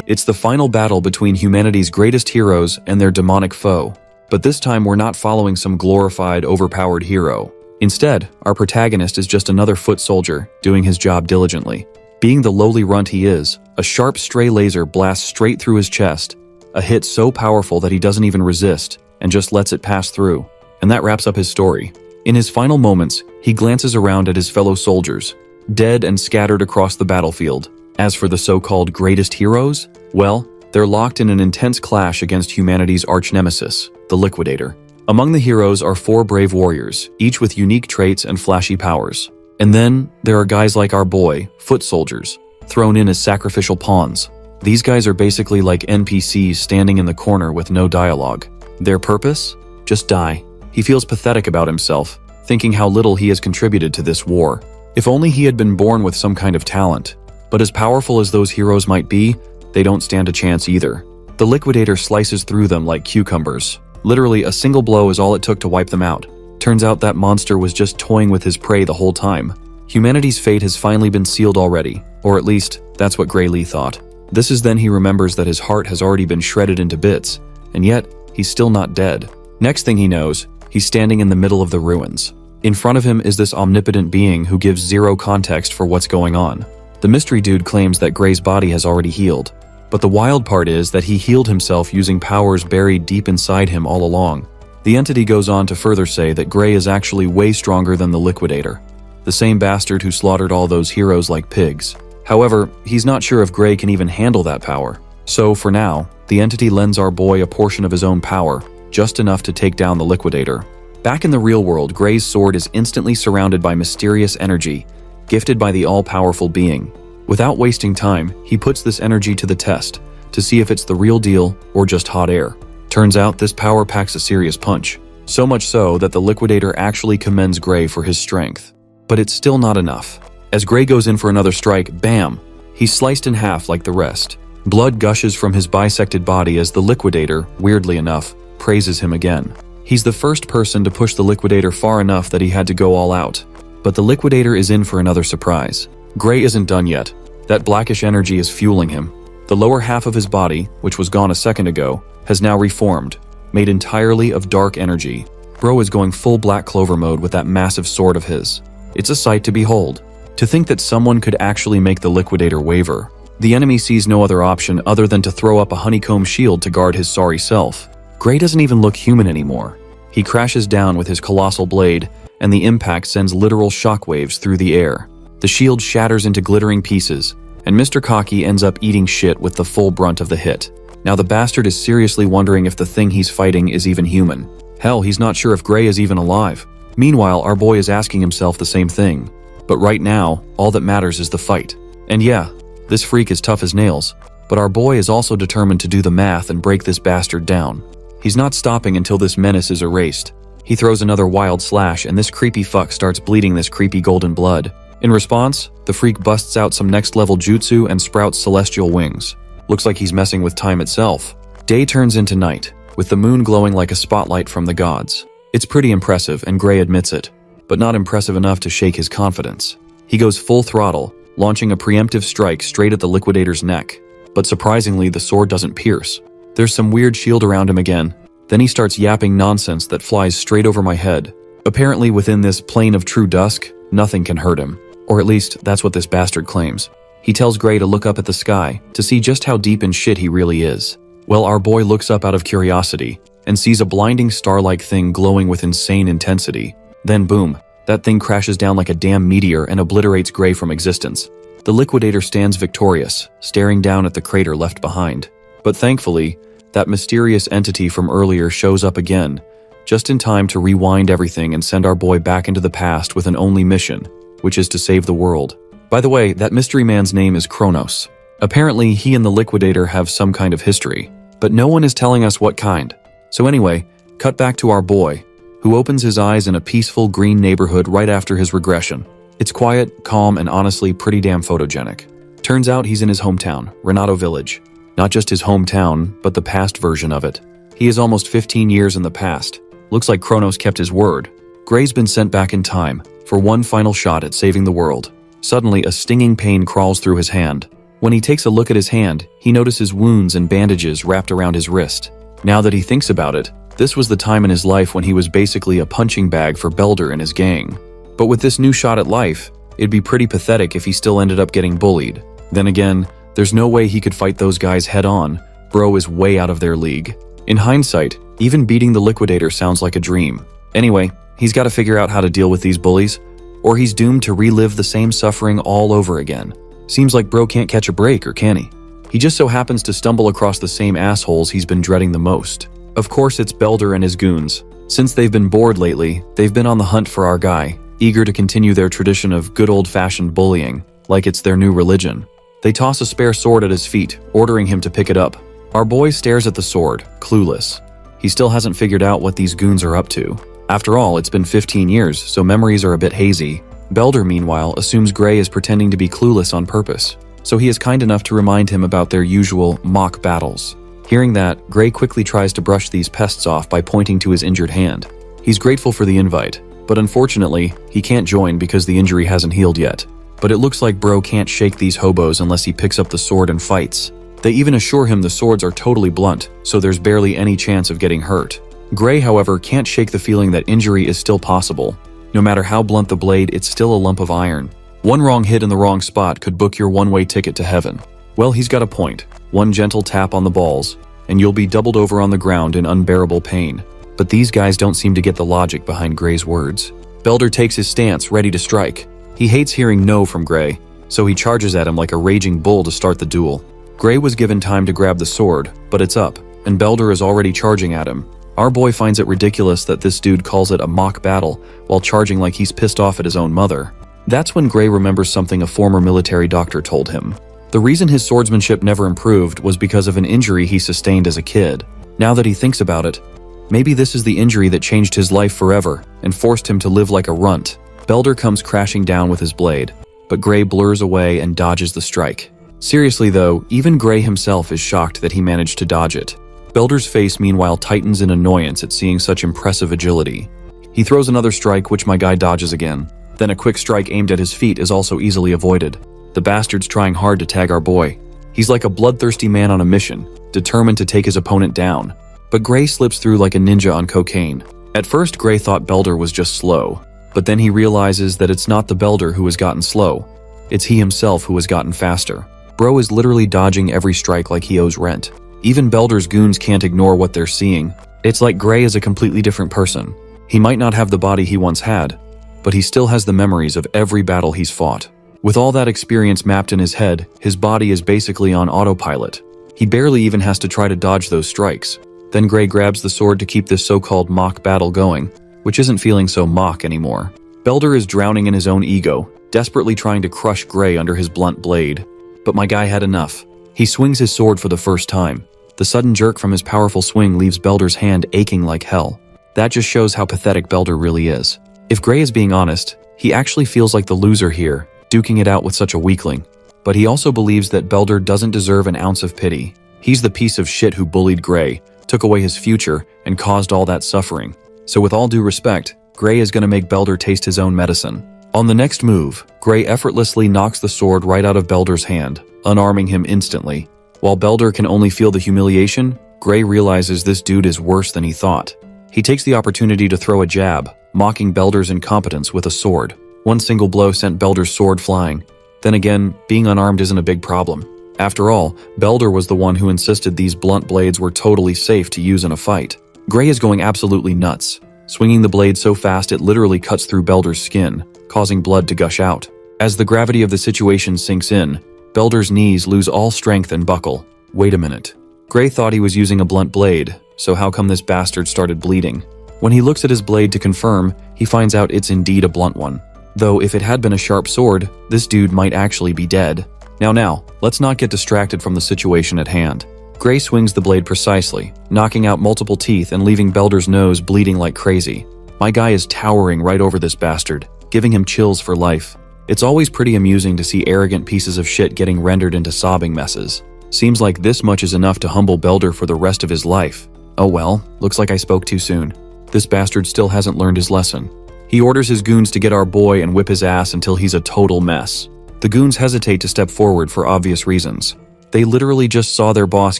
It's the final battle between humanity's greatest heroes and their demonic foe. But this time we're not following some glorified, overpowered hero. Instead, our protagonist is just another foot soldier, doing his job diligently. Being the lowly runt he is, a sharp stray laser blasts straight through his chest, a hit so powerful that he doesn't even resist, and just lets it pass through. And that wraps up his story. In his final moments, he glances around at his fellow soldiers, dead and scattered across the battlefield. As for the so-called greatest heroes, well, they're locked in an intense clash against humanity's arch-nemesis, the Liquidator. Among the heroes are 4 brave warriors, each with unique traits and flashy powers. And then, there are guys like our boy, foot soldiers, thrown in as sacrificial pawns. These guys are basically like NPCs standing in the corner with no dialogue. Their purpose? Just die. He feels pathetic about himself, thinking how little he has contributed to this war. If only he had been born with some kind of talent. But as powerful as those heroes might be, they don't stand a chance either. The Liquidator slices through them like cucumbers. Literally, a single blow is all it took to wipe them out. Turns out that monster was just toying with his prey the whole time. Humanity's fate has finally been sealed already, or at least, that's what Gray Lee thought. This is then he remembers that his heart has already been shredded into bits, and yet, he's still not dead. Next thing he knows, he's standing in the middle of the ruins. In front of him is this omnipotent being who gives zero context for what's going on. The mystery dude claims that Gray's body has already healed, but the wild part is that he healed himself using powers buried deep inside him all along. The entity goes on to further say that Gray is actually way stronger than the Liquidator, the same bastard who slaughtered all those heroes like pigs. However, he's not sure if Gray can even handle that power. So, for now, the entity lends our boy a portion of his own power, just enough to take down the Liquidator. Back in the real world, Gray's sword is instantly surrounded by mysterious energy, gifted by the all-powerful being. Without wasting time, he puts this energy to the test, to see if it's the real deal or just hot air. Turns out this power packs a serious punch. So much so that the Liquidator actually commends Gray for his strength. But it's still not enough. As Gray goes in for another strike, bam! He's sliced in half like the rest. Blood gushes from his bisected body as the Liquidator, weirdly enough, praises him again. He's the first person to push the Liquidator far enough that he had to go all out. But the Liquidator is in for another surprise. Gray isn't done yet. That blackish energy is fueling him. The lower half of his body, which was gone a second ago, has now reformed, made entirely of dark energy. Bro is going full Black Clover mode with that massive sword of his. It's a sight to behold. To think that someone could actually make the Liquidator waver. The enemy sees no other option other than to throw up a honeycomb shield to guard his sorry self. Gray doesn't even look human anymore. He crashes down with his colossal blade, and the impact sends literal shockwaves through the air. The shield shatters into glittering pieces, and Mr. Cocky ends up eating shit with the full brunt of the hit. Now the bastard is seriously wondering if the thing he's fighting is even human. Hell, he's not sure if Gray is even alive. Meanwhile, our boy is asking himself the same thing. But right now, all that matters is the fight. And yeah, this freak is tough as nails, but our boy is also determined to do the math and break this bastard down. He's not stopping until this menace is erased. He throws another wild slash, and this creepy fuck starts bleeding this creepy golden blood. In response, the freak busts out some next-level jutsu and sprouts celestial wings. Looks like he's messing with time itself. Day turns into night, with the moon glowing like a spotlight from the gods. It's pretty impressive, and Gray admits it, but not impressive enough to shake his confidence. He goes full throttle, launching a preemptive strike straight at the Liquidator's neck. But surprisingly, the sword doesn't pierce. There's some weird shield around him again. Then he starts yapping nonsense that flies straight over my head. Apparently within this plane of true dusk, nothing can hurt him. Or at least, that's what this bastard claims. He tells Gray to look up at the sky to see just how deep in shit he really is. Well, our boy looks up out of curiosity and sees a blinding star-like thing glowing with insane intensity. Then boom, that thing crashes down like a damn meteor and obliterates Gray from existence. The Liquidator stands victorious, staring down at the crater left behind. But thankfully, that mysterious entity from earlier shows up again, just in time to rewind everything and send our boy back into the past with an only mission, which is to save the world. By the way, that mystery man's name is Kronos. Apparently, he and the Liquidator have some kind of history, but no one is telling us what kind. So anyway, cut back to our boy, who opens his eyes in a peaceful green neighborhood right after his regression. It's quiet, calm, and honestly pretty damn photogenic. Turns out he's in his hometown, Renato Village. Not just his hometown, but the past version of it. He is almost 15 years in the past. Looks like Kronos kept his word. Gray's been sent back in time for one final shot at saving the world. Suddenly, a stinging pain crawls through his hand. When he takes a look at his hand, he notices wounds and bandages wrapped around his wrist. Now that he thinks about it, this was the time in his life when he was basically a punching bag for Belder and his gang. But with this new shot at life, it'd be pretty pathetic if he still ended up getting bullied. Then again, there's no way he could fight those guys head on. Bro is way out of their league. In hindsight, even beating the Liquidator sounds like a dream. Anyway, he's got to figure out how to deal with these bullies, or he's doomed to relive the same suffering all over again. Seems like bro can't catch a break, or can he? He just so happens to stumble across the same assholes he's been dreading the most. Of course, it's Belder and his goons. Since they've been bored lately, they've been on the hunt for our guy, eager to continue their tradition of good old-fashioned bullying, like it's their new religion. They toss a spare sword at his feet, ordering him to pick it up. Our boy stares at the sword, clueless. He still hasn't figured out what these goons are up to. After all, it's been 15 years, so memories are a bit hazy. Belder, meanwhile, assumes Gray is pretending to be clueless on purpose, so he is kind enough to remind him about their usual mock battles. Hearing that, Gray quickly tries to brush these pests off by pointing to his injured hand. He's grateful for the invite, but unfortunately, he can't join because the injury hasn't healed yet. But it looks like bro can't shake these hobos unless he picks up the sword and fights. They even assure him the swords are totally blunt, so there's barely any chance of getting hurt. Gray, however, can't shake the feeling that injury is still possible. No matter how blunt the blade, it's still a lump of iron. One wrong hit in the wrong spot could book your one-way ticket to heaven. Well, he's got a point. One gentle tap on the balls, and you'll be doubled over on the ground in unbearable pain. But these guys don't seem to get the logic behind Gray's words. Belder takes his stance, ready to strike. He hates hearing no from Gray, so he charges at him like a raging bull to start the duel. Gray was given time to grab the sword, but it's up, and Belder is already charging at him. Our boy finds it ridiculous that this dude calls it a mock battle while charging like he's pissed off at his own mother. That's when Gray remembers something a former military doctor told him. The reason his swordsmanship never improved was because of an injury he sustained as a kid. Now that he thinks about it, maybe this is the injury that changed his life forever and forced him to live like a runt. Belder comes crashing down with his blade, but Gray blurs away and dodges the strike. Seriously though, even Gray himself is shocked that he managed to dodge it. Belder's face meanwhile tightens in annoyance at seeing such impressive agility. He throws another strike, which my guy dodges again. Then a quick strike aimed at his feet is also easily avoided. The bastard's trying hard to tag our boy. He's like a bloodthirsty man on a mission, determined to take his opponent down. But Gray slips through like a ninja on cocaine. At first, Gray thought Belder was just slow, but then he realizes that it's not the Belder who has gotten slow. It's he himself who has gotten faster. Bro is literally dodging every strike like he owes rent. Even Belder's goons can't ignore what they're seeing. It's like Gray is a completely different person. He might not have the body he once had, but he still has the memories of every battle he's fought. With all that experience mapped in his head, his body is basically on autopilot. He barely even has to try to dodge those strikes. Then Gray grabs the sword to keep this so-called mock battle going, which isn't feeling so mock anymore. Belder is drowning in his own ego, desperately trying to crush Gray under his blunt blade. But my guy had enough. He swings his sword for the first time. The sudden jerk from his powerful swing leaves Belder's hand aching like hell. That just shows how pathetic Belder really is. If Gray is being honest, he actually feels like the loser here, duking it out with such a weakling. But he also believes that Belder doesn't deserve an ounce of pity. He's the piece of shit who bullied Gray, took away his future, and caused all that suffering. So with all due respect, Gray is going to make Belder taste his own medicine. On the next move, Gray effortlessly knocks the sword right out of Belder's hand, unarming him instantly. While Belder can only feel the humiliation, Gray realizes this dude is worse than he thought. He takes the opportunity to throw a jab, mocking Belder's incompetence with a sword. One single blow sent Belder's sword flying. Then again, being unarmed isn't a big problem. After all, Belder was the one who insisted these blunt blades were totally safe to use in a fight. Gray is going absolutely nuts, swinging the blade so fast it literally cuts through Belder's skin, causing blood to gush out. As the gravity of the situation sinks in, Belder's knees lose all strength and buckle. Wait a minute. Gray thought he was using a blunt blade, so how come this bastard started bleeding? When he looks at his blade to confirm, he finds out it's indeed a blunt one. Though if it had been a sharp sword, this dude might actually be dead. Now, let's not get distracted from the situation at hand. Gray swings the blade precisely, knocking out multiple teeth and leaving Belder's nose bleeding like crazy. My guy is towering right over this bastard, giving him chills for life. It's always pretty amusing to see arrogant pieces of shit getting rendered into sobbing messes. Seems like this much is enough to humble Belder for the rest of his life. Oh well, looks like I spoke too soon. This bastard still hasn't learned his lesson. He orders his goons to get our boy and whip his ass until he's a total mess. The goons hesitate to step forward for obvious reasons. They literally just saw their boss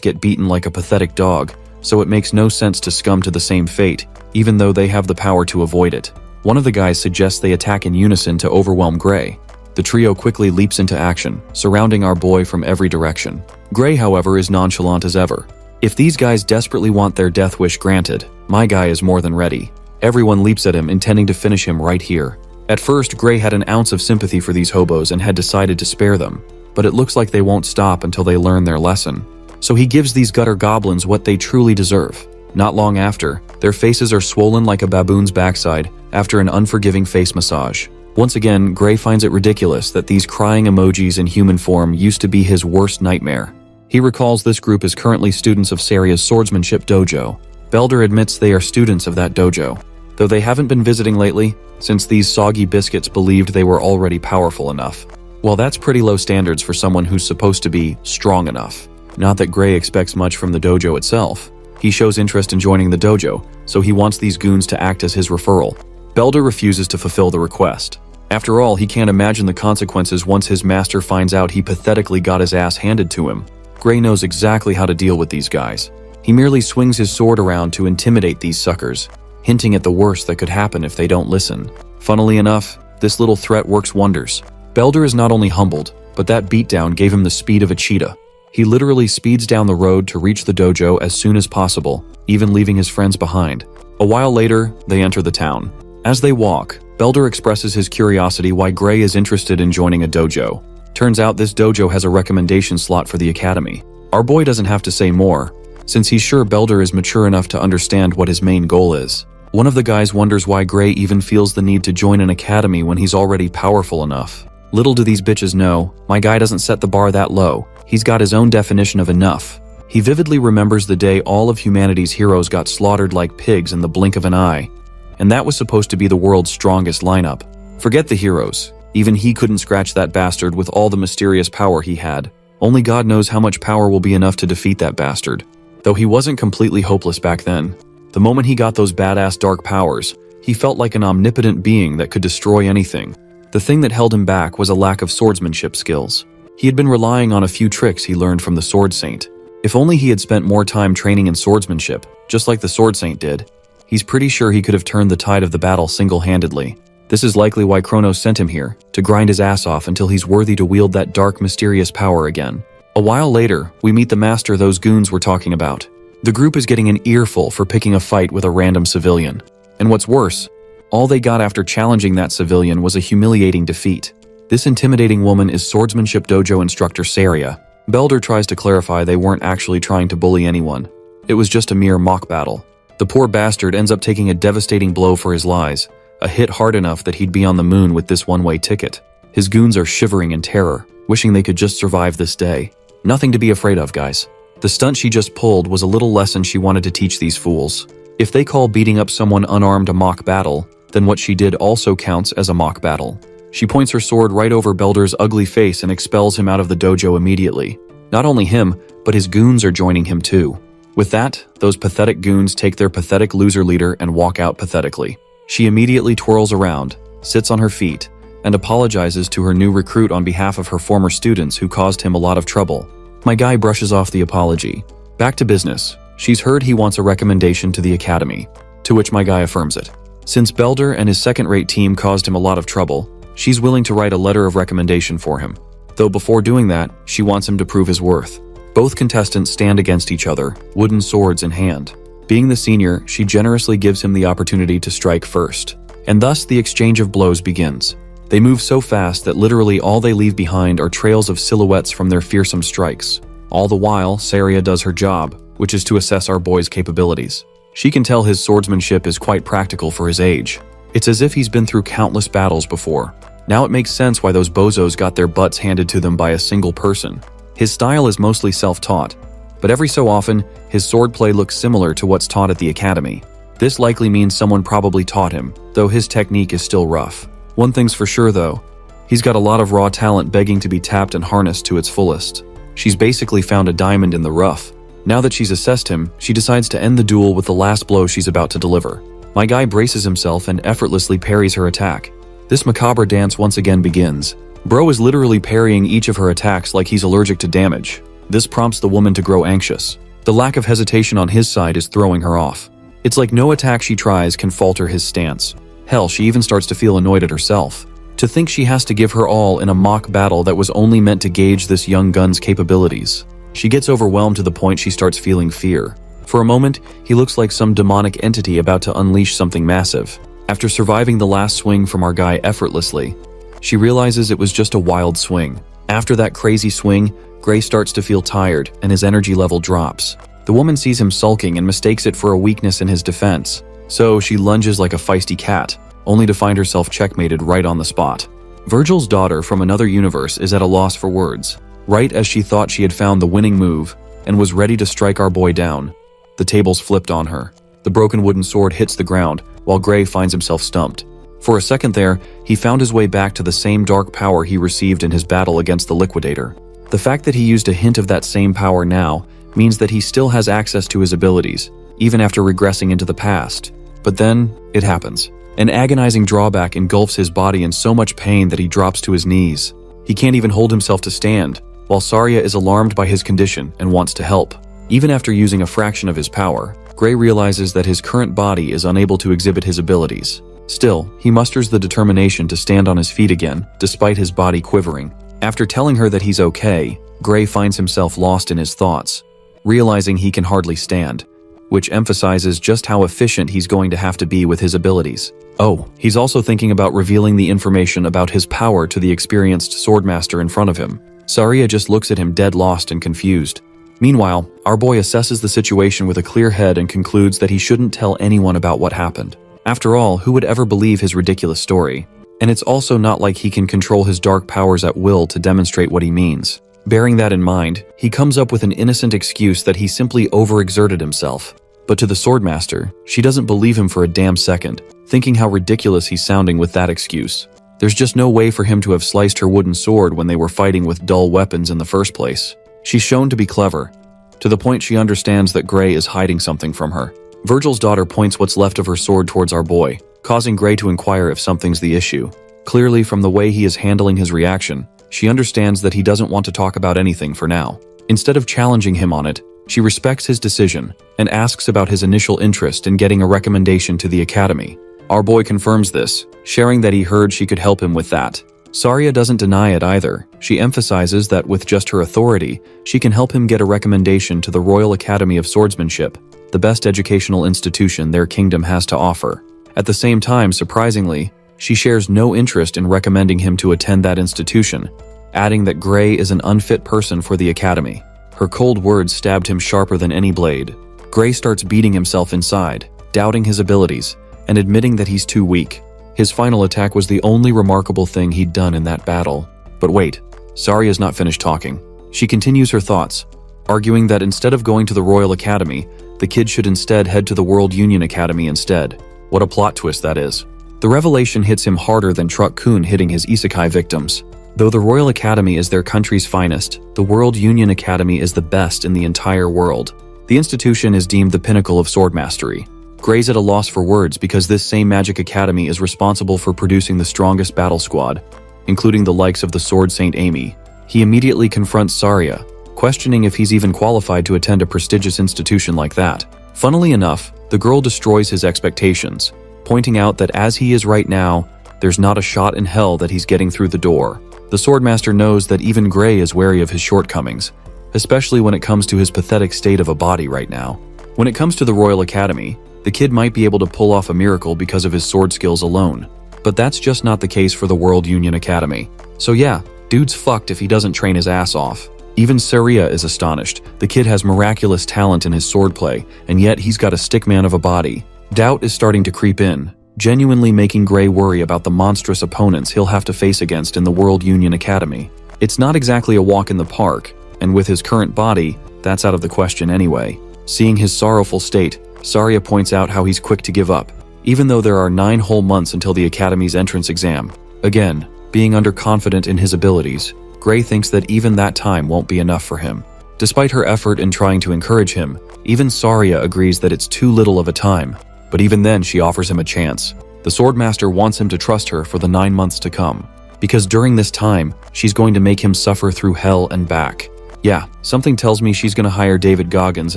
get beaten like a pathetic dog, so it makes no sense to succumb to the same fate, even though they have the power to avoid it. One of the guys suggests they attack in unison to overwhelm Gray. The trio quickly leaps into action, surrounding our boy from every direction. Gray, however, is nonchalant as ever. If these guys desperately want their death wish granted, my guy is more than ready. Everyone leaps at him, intending to finish him right here. At first, Gray had an ounce of sympathy for these hobos and had decided to spare them, but it looks like they won't stop until they learn their lesson. So he gives these gutter goblins what they truly deserve. Not long after, their faces are swollen like a baboon's backside after an unforgiving face massage. Once again, Gray finds it ridiculous that these crying emojis in human form used to be his worst nightmare. He recalls this group is currently students of Saria's swordsmanship dojo. Belder admits they are students of that dojo, though they haven't been visiting lately, since these soggy biscuits believed they were already powerful enough. Well, that's pretty low standards for someone who's supposed to be strong enough. Not that Gray expects much from the dojo itself. He shows interest in joining the dojo, so he wants these goons to act as his referral. Belder refuses to fulfill the request. After all, he can't imagine the consequences once his master finds out he pathetically got his ass handed to him. Gray knows exactly how to deal with these guys. He merely swings his sword around to intimidate these suckers, hinting at the worst that could happen if they don't listen. Funnily enough, this little threat works wonders. Belder is not only humbled, but that beatdown gave him the speed of a cheetah. He literally speeds down the road to reach the dojo as soon as possible, even leaving his friends behind. A while later, they enter the town. As they walk, Belder expresses his curiosity why Gray is interested in joining a dojo. Turns out this dojo has a recommendation slot for the academy. Our boy doesn't have to say more, since he's sure Belder is mature enough to understand what his main goal is. One of the guys wonders why Gray even feels the need to join an academy when he's already powerful enough. Little do these bitches know, my guy doesn't set the bar that low. He's got his own definition of enough. He vividly remembers the day all of humanity's heroes got slaughtered like pigs in the blink of an eye. And that was supposed to be the world's strongest lineup. Forget the heroes. Even he couldn't scratch that bastard with all the mysterious power he had. Only God knows how much power will be enough to defeat that bastard. Though he wasn't completely hopeless back then. The moment he got those badass dark powers, he felt like an omnipotent being that could destroy anything. The thing that held him back was a lack of swordsmanship skills. He had been relying on a few tricks he learned from the Sword Saint. If only he had spent more time training in swordsmanship, just like the Sword Saint did, he's pretty sure he could have turned the tide of the battle single-handedly. This is likely why Kronos sent him here, to grind his ass off until he's worthy to wield that dark, mysterious power again. A while later, we meet the master those goons were talking about. The group is getting an earful for picking a fight with a random civilian. And what's worse, all they got after challenging that civilian was a humiliating defeat. This intimidating woman is swordsmanship dojo instructor Saria. Belder tries to clarify they weren't actually trying to bully anyone. It was just a mere mock battle. The poor bastard ends up taking a devastating blow for his lies, a hit hard enough that he'd be on the moon with this one-way ticket. His goons are shivering in terror, wishing they could just survive this day. Nothing to be afraid of, guys. The stunt she just pulled was a little lesson she wanted to teach these fools. If they call beating up someone unarmed a mock battle, then what she did also counts as a mock battle. She points her sword right over Belder's ugly face and expels him out of the dojo immediately. Not only him, but his goons are joining him too. With that, those pathetic goons take their pathetic loser leader and walk out pathetically. She immediately twirls around, sits on her feet, and apologizes to her new recruit on behalf of her former students who caused him a lot of trouble. My guy brushes off the apology. Back to business. She's heard he wants a recommendation to the academy, to which my guy affirms it. Since Belder and his second-rate team caused him a lot of trouble, she's willing to write a letter of recommendation for him. Though before doing that, she wants him to prove his worth. Both contestants stand against each other, wooden swords in hand. Being the senior, she generously gives him the opportunity to strike first. And thus the exchange of blows begins. They move so fast that literally all they leave behind are trails of silhouettes from their fearsome strikes. All the while, Saria does her job, which is to assess our boy's capabilities. She can tell his swordsmanship is quite practical for his age. It's as if he's been through countless battles before. Now it makes sense why those bozos got their butts handed to them by a single person. His style is mostly self-taught, but every so often, his swordplay looks similar to what's taught at the academy. This likely means someone probably taught him, though his technique is still rough. One thing's for sure though, he's got a lot of raw talent begging to be tapped and harnessed to its fullest. She's basically found a diamond in the rough. Now that she's assessed him, she decides to end the duel with the last blow she's about to deliver. My guy braces himself and effortlessly parries her attack. This macabre dance once again begins. Bro is literally parrying each of her attacks like he's allergic to damage. This prompts the woman to grow anxious. The lack of hesitation on his side is throwing her off. It's like no attack she tries can falter his stance. Hell, she even starts to feel annoyed at herself. To think she has to give her all in a mock battle that was only meant to gauge this young gun's capabilities. She gets overwhelmed to the point she starts feeling fear. For a moment, he looks like some demonic entity about to unleash something massive. After surviving the last swing from our guy effortlessly, she realizes it was just a wild swing. After that crazy swing, Gray starts to feel tired and his energy level drops. The woman sees him sulking and mistakes it for a weakness in his defense, so she lunges like a feisty cat, only to find herself checkmated right on the spot. Virgil's daughter from another universe is at a loss for words. Right as she thought she had found the winning move and was ready to strike our boy down, the tables flipped on her. The broken wooden sword hits the ground, while Gray finds himself stumped. For a second there, he found his way back to the same dark power he received in his battle against the Liquidator. The fact that he used a hint of that same power now means that he still has access to his abilities, even after regressing into the past. But then, it happens. An agonizing drawback engulfs his body in so much pain that he drops to his knees. He can't even hold himself to stand, while Saria is alarmed by his condition and wants to help. Even after using a fraction of his power, Gray realizes that his current body is unable to exhibit his abilities. Still, he musters the determination to stand on his feet again, despite his body quivering. After telling her that he's okay, Gray finds himself lost in his thoughts, realizing he can hardly stand, which emphasizes just how efficient he's going to have to be with his abilities. Oh, he's also thinking about revealing the information about his power to the experienced swordmaster in front of him. Saria just looks at him dead lost and confused. Meanwhile, our boy assesses the situation with a clear head and concludes that he shouldn't tell anyone about what happened. After all, who would ever believe his ridiculous story? And it's also not like he can control his dark powers at will to demonstrate what he means. Bearing that in mind, he comes up with an innocent excuse that he simply overexerted himself. But to the swordmaster, she doesn't believe him for a damn second, thinking how ridiculous he's sounding with that excuse. There's just no way for him to have sliced her wooden sword when they were fighting with dull weapons in the first place. She's shown to be clever, to the point she understands that Gray is hiding something from her. Virgil's daughter points what's left of her sword towards our boy, causing Gray to inquire if something's the issue. Clearly, from the way he is handling his reaction, she understands that he doesn't want to talk about anything for now. Instead of challenging him on it, she respects his decision and asks about his initial interest in getting a recommendation to the academy. Our boy confirms this, sharing that he heard she could help him with that. Saria doesn't deny it either. She emphasizes that with just her authority, she can help him get a recommendation to the Royal Academy of Swordsmanship, the best educational institution their kingdom has to offer. At the same time, surprisingly, she shares no interest in recommending him to attend that institution, adding that Gray is an unfit person for the academy. Her cold words stabbed him sharper than any blade. Gray starts beating himself inside, doubting his abilities, and admitting that he's too weak. His final attack was the only remarkable thing he'd done in that battle. But wait, Saria's not finished talking. She continues her thoughts, arguing that instead of going to the Royal Academy, the kid should instead head to the World Union Academy instead. What a plot twist that is. The revelation hits him harder than Truck-kun hitting his isekai victims. Though the Royal Academy is their country's finest, the World Union Academy is the best in the entire world. The institution is deemed the pinnacle of sword mastery. Gray's at a loss for words because this same magic academy is responsible for producing the strongest battle squad, including the likes of the Sword Saint Amy. He immediately confronts Saria, questioning if he's even qualified to attend a prestigious institution like that. Funnily enough, the girl destroys his expectations, pointing out that as he is right now, there's not a shot in hell that he's getting through the door. The Swordmaster knows that even Gray is wary of his shortcomings, especially when it comes to his pathetic state of a body right now. When it comes to the Royal Academy, the kid might be able to pull off a miracle because of his sword skills alone, but that's just not the case for the World Union Academy. So yeah, dude's fucked if he doesn't train his ass off. Even Saria is astonished. The kid has miraculous talent in his swordplay, and yet he's got a stickman of a body. Doubt is starting to creep in, genuinely making Gray worry about the monstrous opponents he'll have to face against in the World Union Academy. It's not exactly a walk in the park, and with his current body, that's out of the question anyway. Seeing his sorrowful state, Saria points out how he's quick to give up, even though there are 9 whole months until the Academy's entrance exam. Again, being underconfident in his abilities, Gray thinks that even that time won't be enough for him. Despite her effort in trying to encourage him, even Saria agrees that it's too little of a time, but even then she offers him a chance. The Swordmaster wants him to trust her for the 9 months to come. because during this time, she's going to make him suffer through hell and back. Yeah, something tells me she's gonna hire David Goggins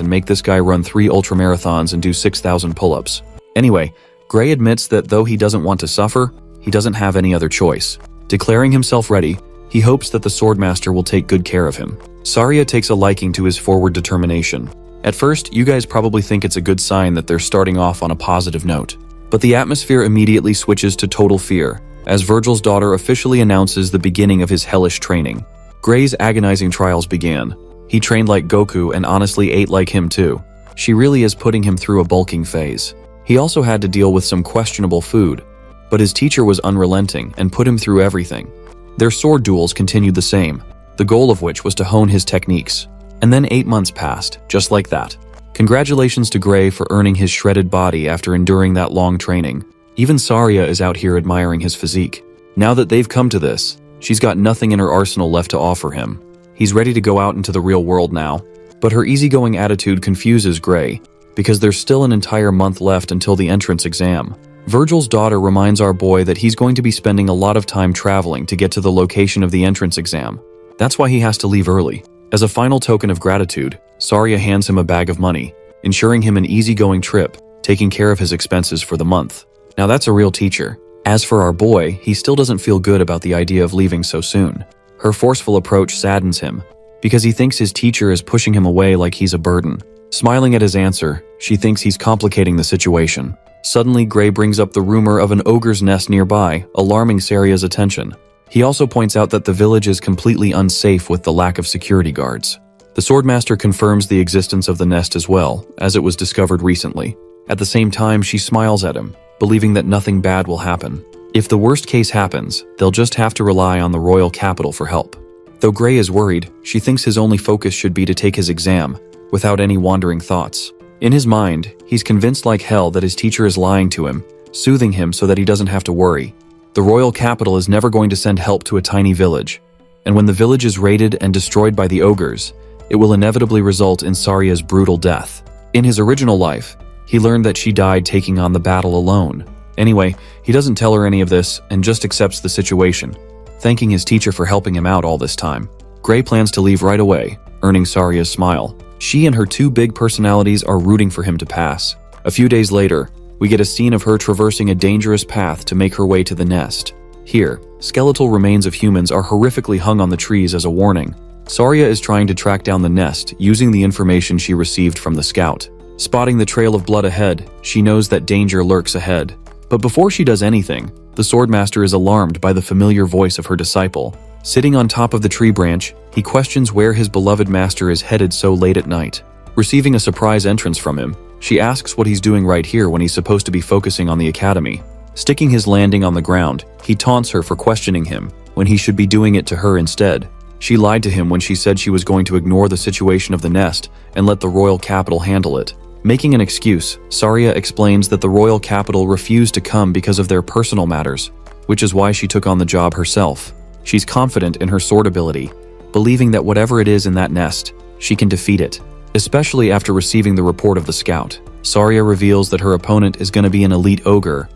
and make this guy run 3 ultramarathons and do 6,000 pull-ups. Anyway, Gray admits that though he doesn't want to suffer, he doesn't have any other choice. Declaring himself ready, he hopes that the Swordmaster will take good care of him. Saria takes a liking to his forward determination. At first, you guys probably think it's a good sign that they're starting off on a positive note. But the atmosphere immediately switches to total fear, as Virgil's daughter officially announces the beginning of his hellish training. Gray's agonizing trials began. He trained like Goku and honestly ate like him too. She really is putting him through a bulking phase. He also had to deal with some questionable food, but his teacher was unrelenting and put him through everything. Their sword duels continued the same, the goal of which was to hone his techniques. And then 8 months passed, just like that. Congratulations to Gray for earning his shredded body after enduring that long training. Even Saria is out here admiring his physique. Now that they've come to this, she's got nothing in her arsenal left to offer him. He's ready to go out into the real world now. But her easygoing attitude confuses Gray, because there's still an entire month left until the entrance exam. Virgil's daughter reminds our boy that he's going to be spending a lot of time traveling to get to the location of the entrance exam. That's why he has to leave early. As a final token of gratitude, Saria hands him a bag of money, ensuring him an easygoing trip, taking care of his expenses for the month. Now that's a real teacher. As for our boy, he still doesn't feel good about the idea of leaving so soon. Her forceful approach saddens him, because he thinks his teacher is pushing him away like he's a burden. Smiling at his answer, she thinks he's complicating the situation. Suddenly, Gray brings up the rumor of an ogre's nest nearby, alarming Saria's attention. He also points out that the village is completely unsafe with the lack of security guards. The Swordmaster confirms the existence of the nest as well, as it was discovered recently. At the same time, she smiles at him, believing that nothing bad will happen. If the worst case happens, they'll just have to rely on the royal capital for help. Though Gray is worried, she thinks his only focus should be to take his exam, without any wandering thoughts. In his mind, he's convinced like hell that his teacher is lying to him, soothing him so that he doesn't have to worry. The royal capital is never going to send help to a tiny village, and when the village is raided and destroyed by the ogres, it will inevitably result in Saria's brutal death. In his original life, he learned that she died taking on the battle alone. Anyway, he doesn't tell her any of this and just accepts the situation, thanking his teacher for helping him out all this time. Gray plans to leave right away, earning Saria's smile. She and her 2 big personalities are rooting for him to pass. A few days later, we get a scene of her traversing a dangerous path to make her way to the nest. Here, skeletal remains of humans are horrifically hung on the trees as a warning. Saria is trying to track down the nest using the information she received from the scout. Spotting the trail of blood ahead, she knows that danger lurks ahead. But before she does anything, the Swordmaster is alarmed by the familiar voice of her disciple. Sitting on top of the tree branch, he questions where his beloved master is headed so late at night. Receiving a surprise entrance from him, she asks what he's doing right here when he's supposed to be focusing on the academy. Sticking his landing on the ground, he taunts her for questioning him, when he should be doing it to her instead. She lied to him when she said she was going to ignore the situation of the nest and let the royal capital handle it. Making an excuse, Saria explains that the royal capital refused to come because of their personal matters, which is why she took on the job herself. She's confident in her sword ability, believing that whatever it is in that nest, she can defeat it. Especially after receiving the report of the scout, Saria reveals that her opponent is going to be an elite ogre,